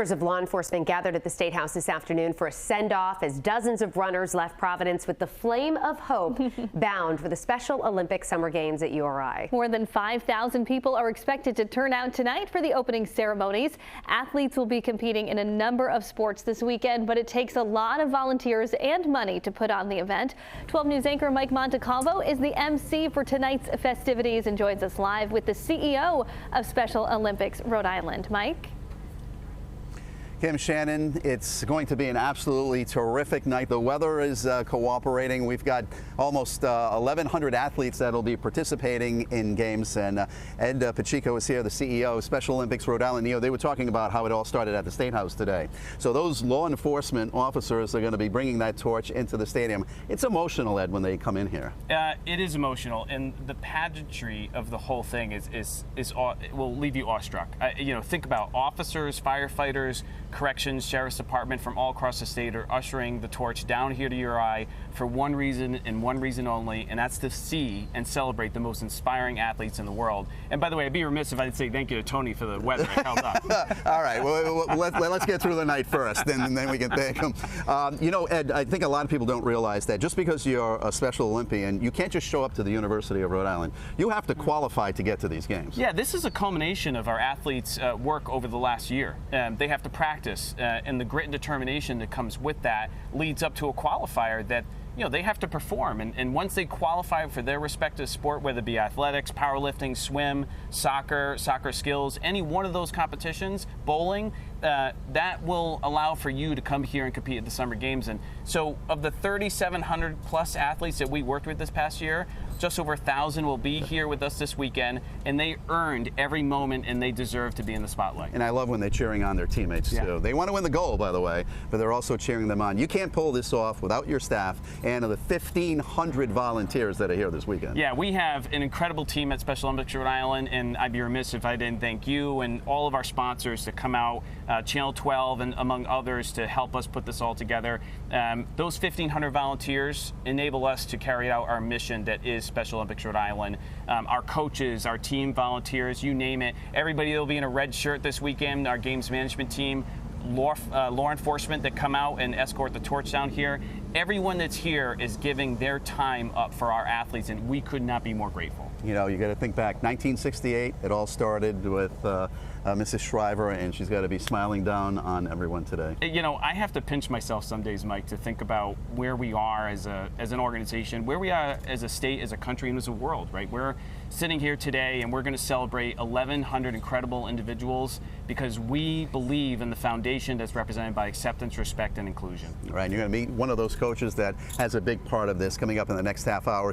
Members of law enforcement gathered at the State House this afternoon for a send-off as dozens of runners left Providence with the flame of hope bound for the Special Olympic Summer Games at URI. More than 5,000 people are expected to turn out tonight for the opening ceremonies. Athletes will be competing in a number of sports this weekend, but it takes a lot of volunteers and money to put on the event. 12 News anchor Mike Montecalvo is the MC for tonight's festivities and joins us live with the CEO of Special Olympics Rhode Island. Mike? Kim, Shannon, it's going to be an absolutely terrific night. The weather is cooperating. We've got almost 1,100 athletes that will be participating in games. And Ed Pacheco is here, the CEO of Special Olympics Rhode Island. They were talking about how it all started at the State House today. So those law enforcement officers are going to be bringing that torch into the stadium. It's emotional, Ed, when they come in here. It is emotional, and the pageantry of the whole thing will leave you awestruck. Think about officers, firefighters, corrections, sheriff's department from all across the state are ushering the torch down here to URI for one reason and one reason only, and that's to see and celebrate the most inspiring athletes in the world. And by the way, I'd be remiss if I didn't say thank you to Tony for the weather it held up. All right, well, let's get through the night first, and then we can thank him. Ed, I think a lot of people don't realize that just because you're a Special Olympian, you can't just show up to the University of Rhode Island. You have to qualify to get to these games. Yeah, this is a culmination of our athletes' work over the last year. They have to practice, and the grit and determination that comes with that leads up to a qualifier that they have to perform. And once they qualify for their respective sport, whether it be athletics, powerlifting, swim, soccer skills, any one of those competitions, bowling, that will allow for you to come here and compete at the Summer Games. And so of the 3,700 plus athletes that we worked with this past year, just over 1,000 will be here with us this weekend, and they earned every moment, and they deserve to be in the spotlight. And I love when they're cheering on their teammates, too. They want to win the gold, by the way, but they're also cheering them on. You can't pull this off without your staff and the 1,500 volunteers that are here this weekend. Yeah, we have an incredible team at Special Olympics Rhode Island, and I'd be remiss if I didn't thank you and all of our sponsors to come out, Channel 12 and among others, to help us put this all together. Those 1,500 volunteers enable us to carry out our mission that is Special Olympics Rhode Island. Our coaches, our team volunteers, you name it. Everybody that will be in a red shirt this weekend, our games management team, law enforcement that come out and escort the torch down here. Everyone that's here is giving their time up for our athletes, and we could not be more grateful. You got to think back, 1968, it all started with Mrs. Shriver, and she's got to be smiling down on everyone today. I have to pinch myself some days, Mike, to think about where we are as an organization, where we are as a state, as a country, and as a world, right? We're sitting here today, and we're going to celebrate 1,100 incredible individuals because we believe in the foundation that's represented by acceptance, respect, and inclusion. Right, and you're going to meet one of those coaches that has a big part of this coming up in the next half hour.